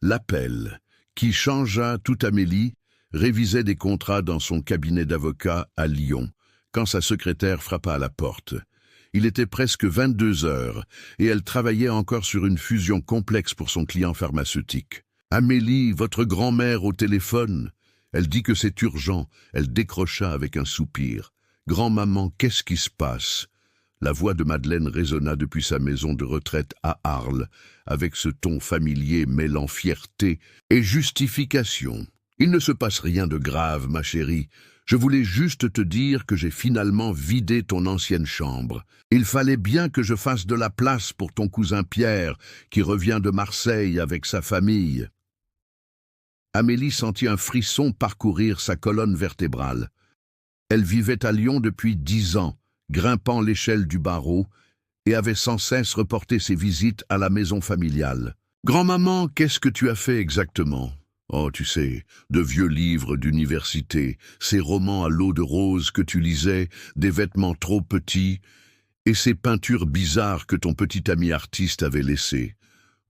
L'appel, qui changea toute Amélie, révisait des contrats dans son cabinet d'avocat à Lyon, quand sa secrétaire frappa à la porte. Il était presque 22 heures, et elle travaillait encore sur une fusion complexe pour son client pharmaceutique. « Amélie, votre grand-mère au téléphone !» Elle dit que c'est urgent. Elle décrocha avec un soupir. « Grand-maman, qu'est-ce qui se passe ?» La voix de Madeleine résonna depuis sa maison de retraite à Arles, avec ce ton familier mêlant fierté et justification. « Il ne se passe rien de grave, ma chérie. Je voulais juste te dire que j'ai finalement vidé ton ancienne chambre. Il fallait bien que je fasse de la place pour ton cousin Pierre, qui revient de Marseille avec sa famille. » Amélie sentit un frisson parcourir sa colonne vertébrale. Elle vivait à Lyon depuis 10 ans, grimpant l'échelle du barreau, et avait sans cesse reporté ses visites à la maison familiale. « Grand-maman, qu'est-ce que tu as fait exactement ?»« Oh, tu sais, de vieux livres d'université, ces romans à l'eau de rose que tu lisais, des vêtements trop petits, et ces peintures bizarres que ton petit ami artiste avait laissées.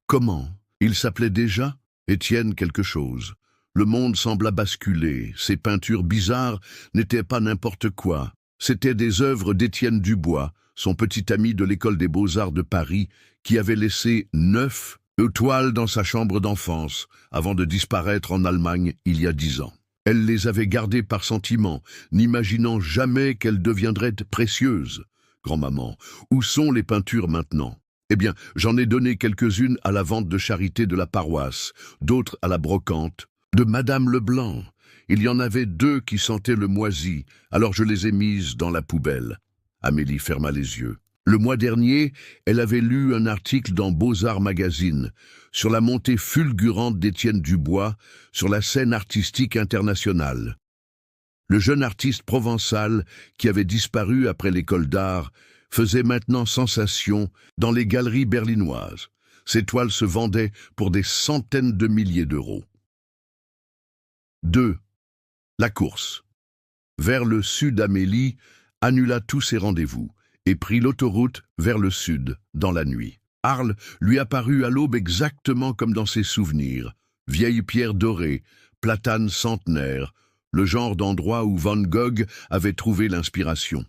Comment? Il s'appelait déjà Étienne quelque chose. Le monde sembla basculer. Ces peintures bizarres n'étaient pas n'importe quoi. C'étaient des œuvres d'Étienne Dubois, son petit ami de l'école des beaux-arts de Paris, qui avait laissé 9 toiles dans sa chambre d'enfance, avant de disparaître en Allemagne il y a 10 ans. Elle les avait gardées par sentiment, n'imaginant jamais qu'elles deviendraient précieuses. Grand-maman, où sont les peintures maintenant? Eh bien, j'en ai donné quelques-unes à la vente de charité de la paroisse, d'autres à la brocante de Madame Leblanc. Il y en avait 2 qui sentaient le moisi, alors je les ai mises dans la poubelle. Amélie ferma les yeux. Le mois dernier, elle avait lu un article dans Beaux-Arts Magazine sur la montée fulgurante d'Étienne Dubois sur la scène artistique internationale. Le jeune artiste provençal qui avait disparu après l'école d'art faisait maintenant sensation dans les galeries berlinoises. Ses toiles se vendaient pour des centaines de milliers d'euros. 2. La course. Vers le sud, Amélie annula tous ses rendez-vous et prit l'autoroute vers le sud, dans la nuit. Arles lui apparut à l'aube exactement comme dans ses souvenirs. Vieilles pierres dorées, platanes centenaires, le genre d'endroit où Van Gogh avait trouvé l'inspiration.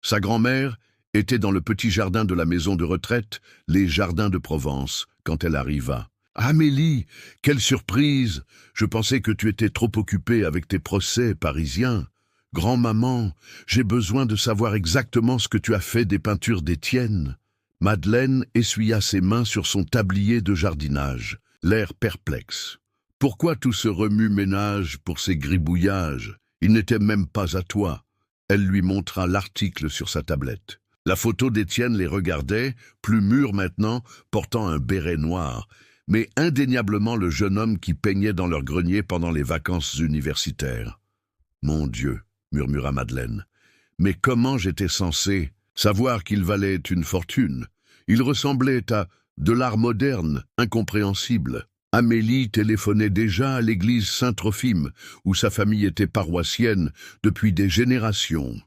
Sa grand-mère était dans le petit jardin de la maison de retraite, les Jardins de Provence, quand elle arriva. « Amélie, quelle surprise! Je pensais que tu étais trop occupée avec tes procès parisiens. Grand-maman, j'ai besoin de savoir exactement ce que tu as fait des peintures d'Étienne. » Madeleine essuya ses mains sur son tablier de jardinage, l'air perplexe. « Pourquoi tout ce remue-ménage pour ces gribouillages? Il n'était même pas à toi. » Elle lui montra l'article sur sa tablette. La photo d'Étienne les regardait, plus mûr maintenant, portant un béret noir, mais indéniablement le jeune homme qui peignait dans leur grenier pendant les vacances universitaires. « Mon Dieu !» murmura Madeleine. « Mais comment j'étais censée savoir qu'il valait une fortune? Il ressemblait à de l'art moderne, incompréhensible. » Amélie téléphonait déjà à l'église Saint-Trophime, où sa famille était paroissienne depuis des générations.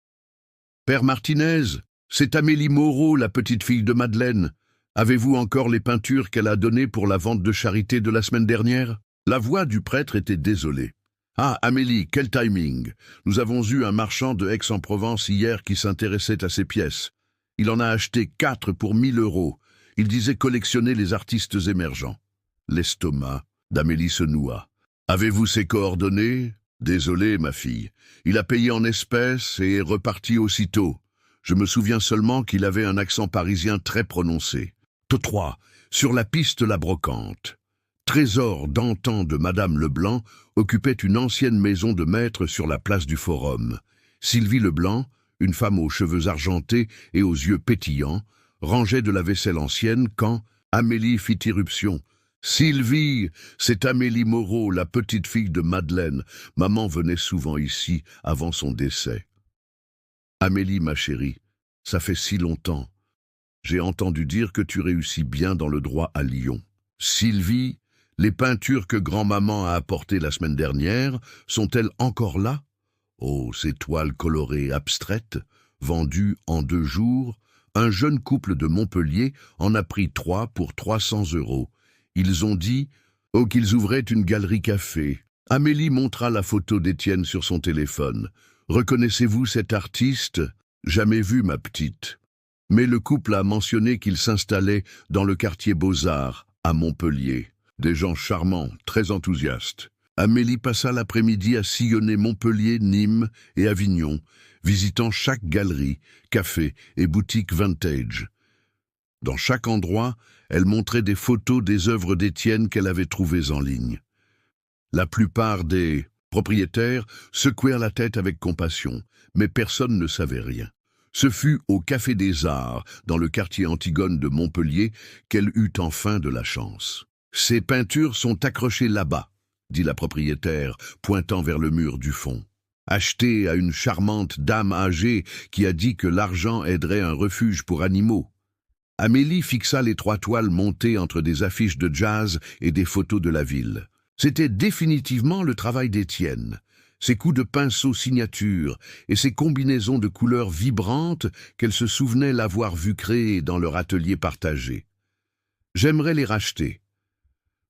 « Père Martinez, c'est Amélie Moreau, la petite fille de Madeleine. Avez-vous encore les peintures qu'elle a données pour la vente de charité de la semaine dernière ?» La voix du prêtre était désolée. « Ah, Amélie, quel timing! Nous avons eu un marchand de Aix-en-Provence hier qui s'intéressait à ces pièces. Il en a acheté 4 pour 1 000 euros. Il disait collectionner les artistes émergents. » L'estomac d'Amélie se noua. « Avez-vous ses coordonnées ? Désolé, ma fille. Il a payé en espèces et est reparti aussitôt. Je me souviens seulement qu'il avait un accent parisien très prononcé. » 3. Sur la piste La Brocante. Trésor d'antan de Madame Leblanc occupait une ancienne maison de maître sur la place du Forum. Sylvie Leblanc, une femme aux cheveux argentés et aux yeux pétillants, rangeait de la vaisselle ancienne quand Amélie fit irruption. « Sylvie, c'est Amélie Moreau, la petite fille de Madeleine. Maman venait souvent ici avant son décès. »« Amélie, ma chérie, ça fait si longtemps. J'ai entendu dire que tu réussis bien dans le droit à Lyon. Sylvie, les peintures que grand-maman a apportées la semaine dernière, sont-elles encore là? Oh, ces toiles colorées abstraites, vendues en 2 jours, Un jeune couple de Montpellier en a pris 3 pour 300 €. Ils ont dit qu'ils ouvraient une galerie café. Amélie montra la photo d'Étienne sur son téléphone. « Reconnaissez-vous cet artiste ? Jamais vu, ma petite. » Mais le couple a mentionné qu'il s'installait dans le quartier Beaux-Arts, à Montpellier. Des gens charmants, très enthousiastes. Amélie passa l'après-midi à sillonner Montpellier, Nîmes et Avignon, visitant chaque galerie, café et boutique vintage. Dans chaque endroit, elle montrait des photos des œuvres d'Étienne qu'elle avait trouvées en ligne. La plupart des propriétaires secouèrent la tête avec compassion, mais personne ne savait rien. Ce fut au Café des Arts, dans le quartier Antigone de Montpellier, qu'elle eut enfin de la chance. « Ces peintures sont accrochées là-bas », dit la propriétaire, pointant vers le mur du fond. Achetées à une charmante dame âgée qui a dit que l'argent aiderait un refuge pour animaux. Amélie fixa les 3 toiles montées entre des affiches de jazz et des photos de la ville. C'était définitivement le travail d'Étienne. Ses coups de pinceau signature et ses combinaisons de couleurs vibrantes qu'elle se souvenait l'avoir vu créer dans leur atelier partagé. « J'aimerais les racheter.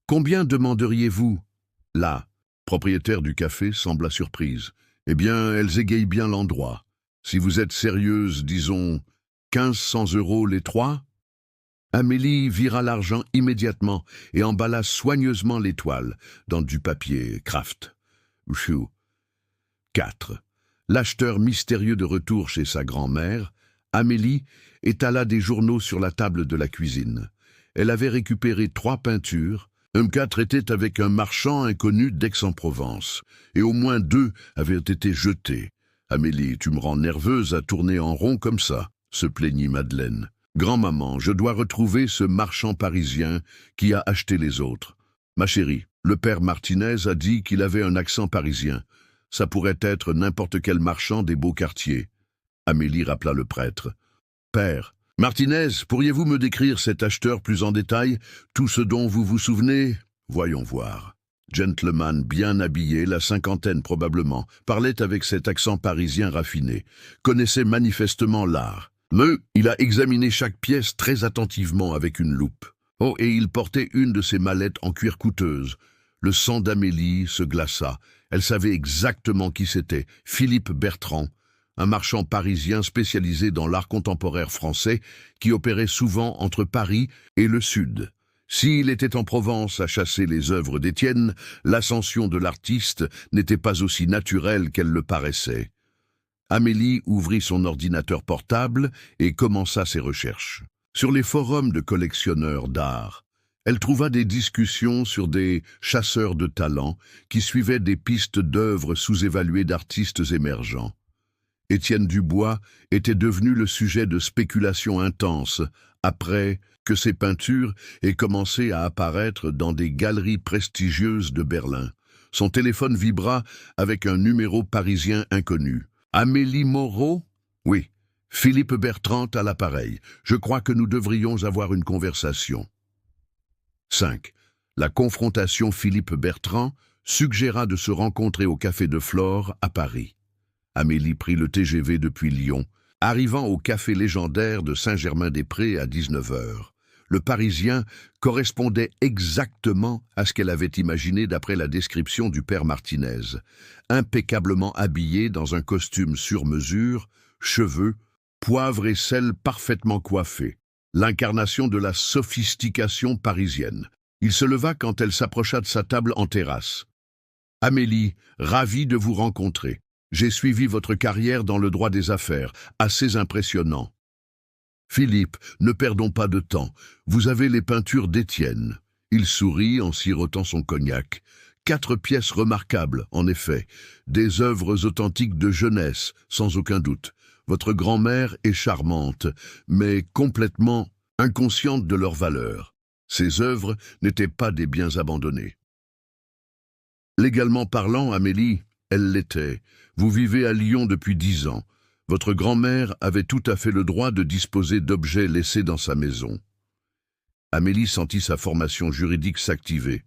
Combien demanderiez-vous » La propriétaire du café sembla surprise. « Eh bien, elles égayent bien l'endroit. Si vous êtes sérieuse, disons 1500 € les 3 ?» Amélie vira l'argent immédiatement et emballa soigneusement les toiles dans du papier Kraft. 4. L'acheteur mystérieux de retour chez sa grand-mère, Amélie étala des journaux sur la table de la cuisine. Elle avait récupéré 3 peintures. M4 était avec un marchand inconnu d'Aix-en-Provence, et au moins 2 avaient été jetés. « Amélie, tu me rends nerveuse à tourner en rond comme ça », se plaignit Madeleine. « Grand-maman, je dois retrouver ce marchand parisien qui a acheté les autres. Ma chérie, le père Martinez a dit qu'il avait un accent parisien. Ça pourrait être n'importe quel marchand des beaux quartiers. » Amélie rappela le prêtre. « Père, Martinez, pourriez-vous me décrire cet acheteur plus en détail, tout ce dont vous vous souvenez ? Voyons voir. » Gentleman bien habillé, la cinquantaine probablement, parlait avec cet accent parisien raffiné, connaissait manifestement l'art. Mais il a examiné chaque pièce très attentivement avec une loupe. Oh, et il portait une de ses mallettes en cuir coûteuse. Le sang d'Amélie se glaça. Elle savait exactement qui c'était, Philippe Bertrand, un marchand parisien spécialisé dans l'art contemporain français qui opérait souvent entre Paris et le Sud. S'il était en Provence à chasser les œuvres d'Étienne, l'ascension de l'artiste n'était pas aussi naturelle qu'elle le paraissait. Amélie ouvrit son ordinateur portable et commença ses recherches. Sur les forums de collectionneurs d'art, elle trouva des discussions sur des chasseurs de talents qui suivaient des pistes d'œuvres sous-évaluées d'artistes émergents. Étienne Dubois était devenu le sujet de spéculations intenses après que ses peintures aient commencé à apparaître dans des galeries prestigieuses de Berlin. Son téléphone vibra avec un numéro parisien inconnu. « Amélie Moreau ? Oui. Philippe Bertrand à l'appareil. Je crois que nous devrions avoir une conversation. » 5. La confrontation Philippe Bertrand suggéra de se rencontrer au Café de Flore à Paris. Amélie prit le TGV depuis Lyon, arrivant au café légendaire de Saint-Germain-des-Prés à 19 h. Le Parisien correspondait exactement à ce qu'elle avait imaginé d'après la description du père Martinez. Impeccablement habillé dans un costume sur mesure, cheveux, poivre et sel parfaitement coiffés. L'incarnation de la sophistication parisienne. Il se leva quand elle s'approcha de sa table en terrasse. « Amélie, ravie de vous rencontrer. J'ai suivi votre carrière dans le droit des affaires, assez impressionnant. » « Philippe, ne perdons pas de temps. Vous avez les peintures d'Étienne. » Il sourit en sirotant son cognac. 4 pièces remarquables, en effet. Des œuvres authentiques de jeunesse, sans aucun doute. Votre grand-mère est charmante, mais complètement inconsciente de leur valeur. Ces œuvres n'étaient pas des biens abandonnés. Légalement parlant, Amélie, elle l'était. Vous vivez à Lyon depuis 10 ans. Votre grand-mère avait tout à fait le droit de disposer d'objets laissés dans sa maison. Amélie sentit sa formation juridique s'activer.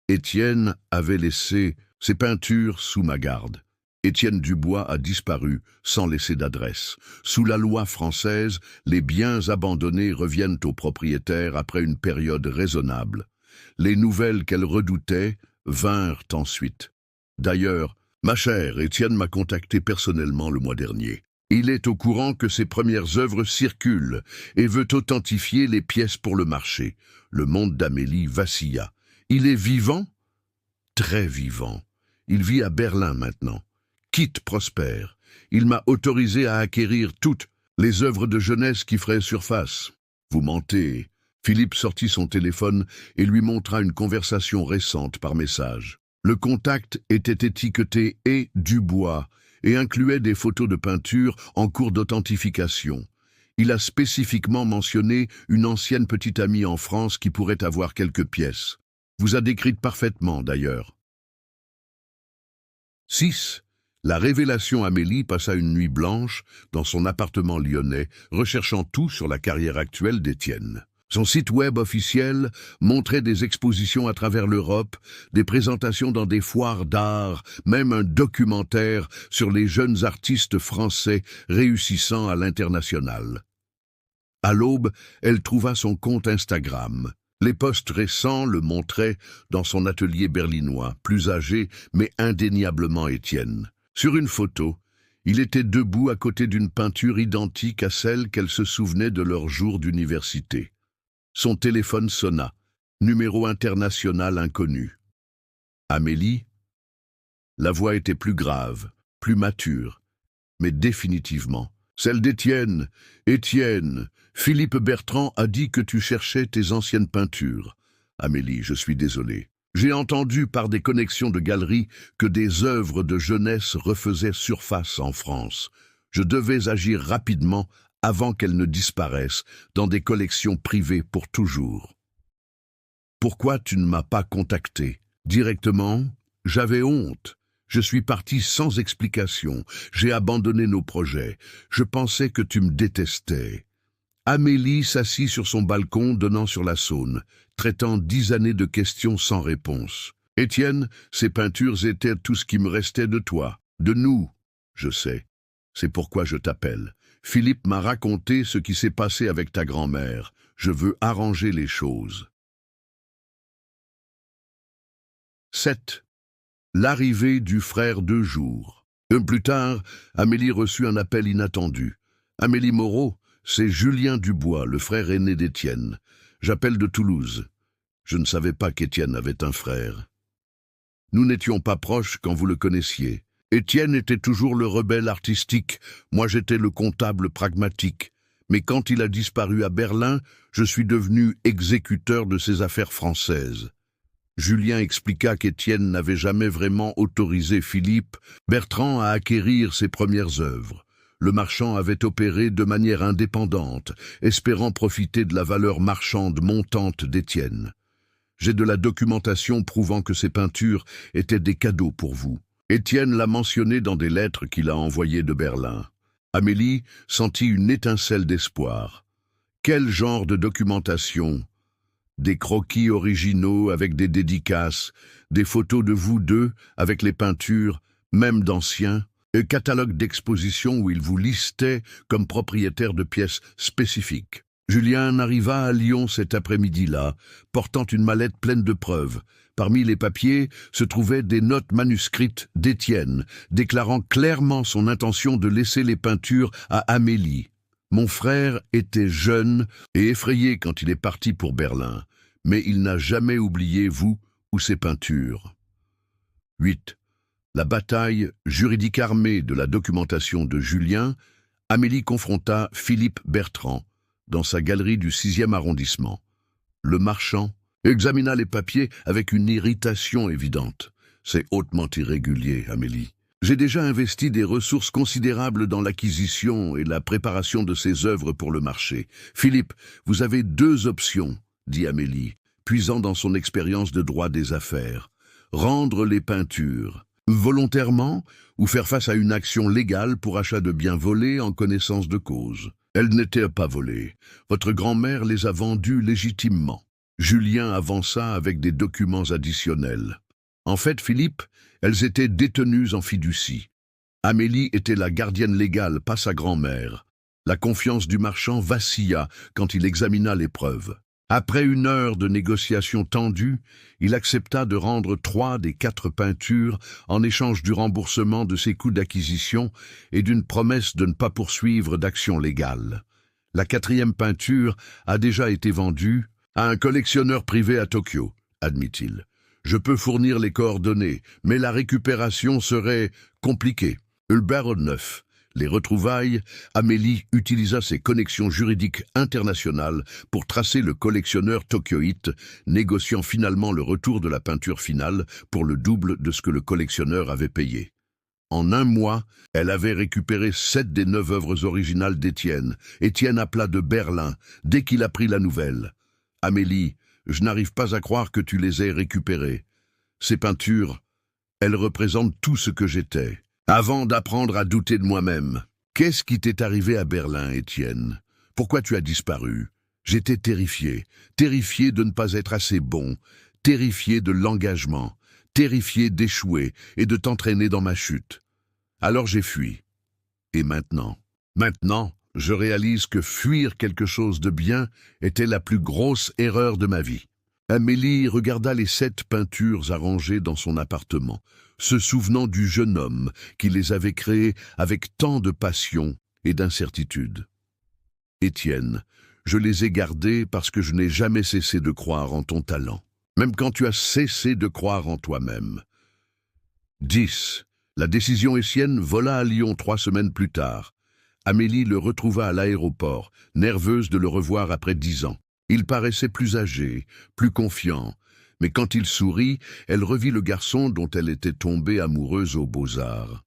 Étienne avait laissé ses peintures sous ma garde. Étienne Dubois a disparu sans laisser d'adresse. Sous la loi française, les biens abandonnés reviennent aux propriétaires après une période raisonnable. Les nouvelles qu'elle redoutait vinrent ensuite. D'ailleurs, ma chère, Étienne m'a contacté personnellement le mois dernier. Il est au courant que ses premières œuvres circulent et veut authentifier les pièces pour le marché. Le monde d'Amélie vacilla. Il est vivant? Très vivant. Il vit à Berlin maintenant. Quitte prospère. Il m'a autorisé à acquérir toutes les œuvres de jeunesse qui feraient surface. Vous mentez. Philippe sortit son téléphone et lui montra une conversation récente par message. Le contact était étiqueté « et Dubois » et incluait des photos de peinture en cours d'authentification. Il a spécifiquement mentionné une ancienne petite amie en France qui pourrait avoir quelques pièces. Vous a décrite parfaitement, d'ailleurs. 6. La révélation Amélie passa une nuit blanche dans son appartement lyonnais, recherchant tout sur la carrière actuelle d'Étienne. Son site web officiel montrait des expositions à travers l'Europe, des présentations dans des foires d'art, même un documentaire sur les jeunes artistes français réussissant à l'international. À l'aube, elle trouva son compte Instagram. Les posts récents le montraient dans son atelier berlinois, plus âgé mais indéniablement Étienne. Sur une photo, il était debout à côté d'une peinture identique à celle qu'elle se souvenait de leur jour d'université. Son téléphone sonna. Numéro international inconnu. Amélie? La voix était plus grave, plus mature, mais définitivement celle d'Étienne. Étienne, Philippe Bertrand a dit que tu cherchais tes anciennes peintures. Amélie, je suis désolé. J'ai entendu par des connexions de galeries que des œuvres de jeunesse refaisaient surface en France. Je devais agir rapidement avant qu'elles ne disparaissent dans des collections privées pour toujours. Pourquoi tu ne m'as pas contacté directement? J'avais honte. Je suis parti sans explication. J'ai abandonné nos projets. Je pensais que tu me détestais. Amélie s'assit sur son balcon donnant sur la Saône, traitant 10 années de questions sans réponse. Étienne, ces peintures étaient tout ce qui me restait de toi, de nous. Je sais. C'est pourquoi je t'appelle. Philippe m'a raconté ce qui s'est passé avec ta grand-mère. Je veux arranger les choses. 7. L'arrivée du frère de jour. Plus tard, Amélie reçut un appel inattendu. Amélie Moreau, c'est Julien Dubois, le frère aîné d'Étienne. J'appelle de Toulouse. Je ne savais pas qu'Étienne avait un frère. Nous n'étions pas proches quand vous le connaissiez. Étienne était toujours le rebelle artistique, moi j'étais le comptable pragmatique. Mais quand il a disparu à Berlin, je suis devenu exécuteur de ses affaires françaises. Julien expliqua qu'Étienne n'avait jamais vraiment autorisé Philippe Bertrand à acquérir ses premières œuvres. Le marchand avait opéré de manière indépendante, espérant profiter de la valeur marchande montante d'Étienne. J'ai de la documentation prouvant que ces peintures étaient des cadeaux pour vous. Étienne l'a mentionné dans des lettres qu'il a envoyées de Berlin. Amélie sentit une étincelle d'espoir. Quel genre de documentation? Des croquis originaux avec des dédicaces, des photos de vous deux avec les peintures, même d'anciens, un catalogue d'exposition où il vous listait comme propriétaire de pièces spécifiques. Julien arriva à Lyon cet après-midi-là, portant une mallette pleine de preuves. Parmi les papiers se trouvaient des notes manuscrites d'Étienne, déclarant clairement son intention de laisser les peintures à Amélie. Mon frère était jeune et effrayé quand il est parti pour Berlin, mais il n'a jamais oublié vous ou ses peintures. 8. La bataille juridique armée de la documentation de Julien, Amélie confronta Philippe Bertrand dans sa galerie du 6e arrondissement. Le marchand examina les papiers avec une irritation évidente. C'est hautement irrégulier, Amélie. J'ai déjà investi des ressources considérables dans l'acquisition et la préparation de ces œuvres pour le marché. Philippe, vous avez 2 options, dit Amélie, puisant dans son expérience de droit des affaires. Rendre les peintures, volontairement, ou faire face à une action légale pour achat de biens volés en connaissance de cause. Elles n'étaient pas volées. Votre grand-mère les a vendues légitimement. Julien avança avec des documents additionnels. En fait, Philippe, elles étaient détenues en fiducie. Amélie était la gardienne légale, pas sa grand-mère. La confiance du marchand vacilla quand il examina les preuves. Après 1 heure de négociations tendues, il accepta de rendre 3 des 4 peintures en échange du remboursement de ses coûts d'acquisition et d'une promesse de ne pas poursuivre d'action légale. La 4e peinture a déjà été vendue à un collectionneur privé à Tokyo, admit-il. Je peux fournir les coordonnées, mais la récupération serait compliquée. Ulbert 9. Les retrouvailles, Amélie utilisa ses connexions juridiques internationales pour tracer le collectionneur tokyoïte, négociant finalement le retour de la peinture finale pour le double de ce que le collectionneur avait payé. En 1 mois, elle avait récupéré 7 des 9 œuvres originales d'Étienne. Étienne appela de Berlin dès qu'il apprit la nouvelle. « Amélie, je n'arrive pas à croire que tu les aies récupérées. Ces peintures, elles représentent tout ce que j'étais. Avant d'apprendre à douter de moi-même. Qu'est-ce qui t'est arrivé à Berlin, Étienne? Pourquoi tu as disparu? J'étais terrifié de ne pas être assez bon, terrifié de l'engagement, terrifié d'échouer et de t'entraîner dans ma chute. Alors j'ai fui. Et maintenant, je réalise que fuir quelque chose de bien était la plus grosse erreur de ma vie. Amélie regarda les 7 peintures arrangées dans son appartement, se souvenant du jeune homme qui les avait créées avec tant de passion et d'incertitude. « Étienne, je les ai gardées parce que je n'ai jamais cessé de croire en ton talent, même quand tu as cessé de croire en toi-même. » 10. La décision Étienne vola à Lyon 3 semaines plus tard. Amélie le retrouva à l'aéroport, nerveuse de le revoir après 10 ans. Il paraissait plus âgé, plus confiant, mais quand il sourit, elle revit le garçon dont elle était tombée amoureuse aux Beaux-Arts.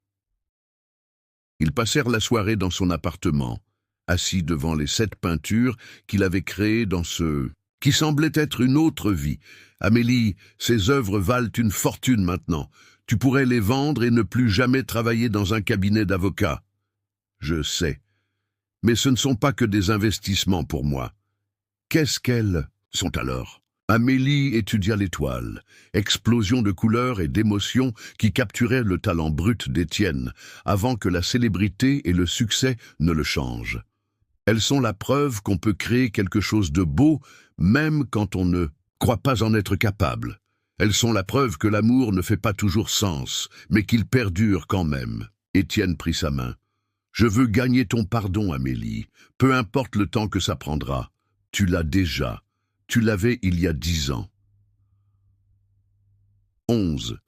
Ils passèrent la soirée dans son appartement, assis devant les 7 peintures qu'il avait créées dans ce qui semblait être une autre vie. « Amélie, ces œuvres valent une fortune maintenant. Tu pourrais les vendre et ne plus jamais travailler dans un cabinet d'avocat. »« Je sais. Mais ce ne sont pas que des investissements pour moi. » Qu'est-ce qu'elles sont alors? Amélie étudia l'étoile, explosion de couleurs et d'émotions qui capturaient le talent brut d'Étienne, avant que la célébrité et le succès ne le changent. Elles sont la preuve qu'on peut créer quelque chose de beau, même quand on ne croit pas en être capable. Elles sont la preuve que l'amour ne fait pas toujours sens, mais qu'il perdure quand même. Étienne prit sa main. « Je veux gagner ton pardon, Amélie, peu importe le temps que ça prendra. Tu l'as déjà. Tu l'avais il y a 10 ans. » 11.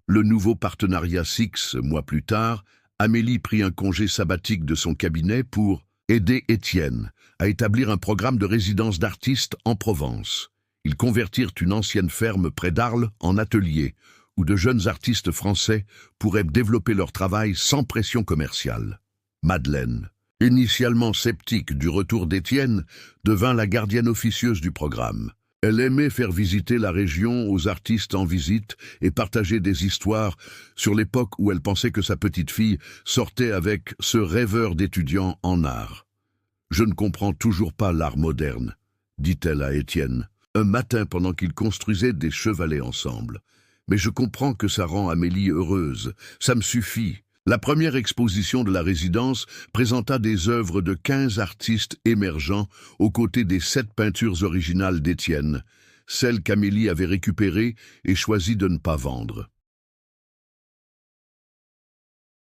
Le nouveau partenariat 6 mois plus tard, Amélie prit un congé sabbatique de son cabinet pour aider Étienne à établir un programme de résidence d'artistes en Provence. Ils convertirent une ancienne ferme près d'Arles en atelier, où de jeunes artistes français pourraient développer leur travail sans pression commerciale. Madeleine, initialement sceptique du retour d'Étienne, devint la gardienne officieuse du programme. Elle aimait faire visiter la région aux artistes en visite et partager des histoires sur l'époque où elle pensait que sa petite-fille sortait avec ce rêveur d'étudiant en art. « Je ne comprends toujours pas l'art moderne, » dit-elle à Étienne, un matin pendant qu'ils construisaient des chevalets ensemble. « Mais je comprends que ça rend Amélie heureuse, ça me suffit. » La première exposition de la résidence présenta des œuvres de 15 artistes émergents aux côtés des 7 peintures originales d'Étienne, celles qu'Amélie avait récupérées et choisi de ne pas vendre.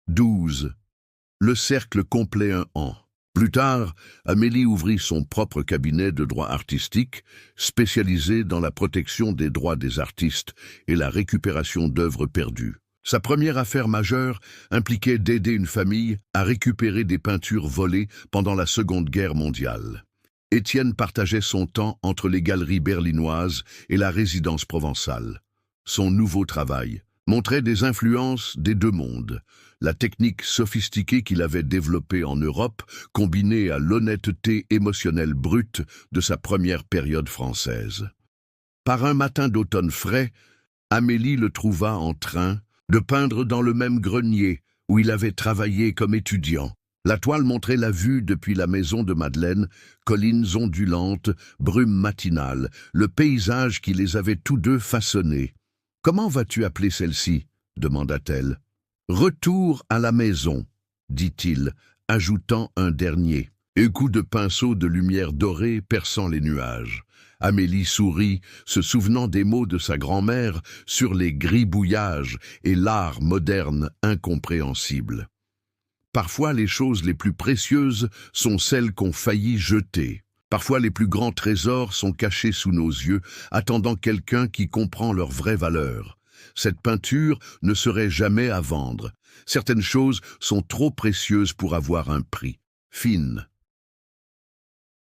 12. Le cercle complet 1 an. Plus tard, Amélie ouvrit son propre cabinet de droit artistique, spécialisé dans la protection des droits des artistes et la récupération d'œuvres perdues. Sa première affaire majeure impliquait d'aider une famille à récupérer des peintures volées pendant la Seconde Guerre mondiale. Étienne partageait son temps entre les galeries berlinoises et la résidence provençale. Son nouveau travail montrait des influences des 2 mondes. La technique sophistiquée qu'il avait développée en Europe, combinée à l'honnêteté émotionnelle brute de sa première période française. Par un matin d'automne frais, Amélie le trouva en train de peindre dans le même grenier où il avait travaillé comme étudiant. La toile montrait la vue depuis la maison de Madeleine, collines ondulantes, brume matinale, le paysage qui les avait tous 2 façonnés. « Comment vas-tu appeler celle-ci » demanda-t-elle. Retour à la maison, dit-il, ajoutant un dernier, et coup de pinceau de lumière dorée perçant les nuages. Amélie sourit, se souvenant des mots de sa grand-mère sur les gribouillages et l'art moderne incompréhensible. Parfois, les choses les plus précieuses sont celles qu'on faillit jeter. Parfois, les plus grands trésors sont cachés sous nos yeux, attendant quelqu'un qui comprend leur vraie valeur. Cette peinture ne serait jamais à vendre. Certaines choses sont trop précieuses pour avoir un prix. Fine,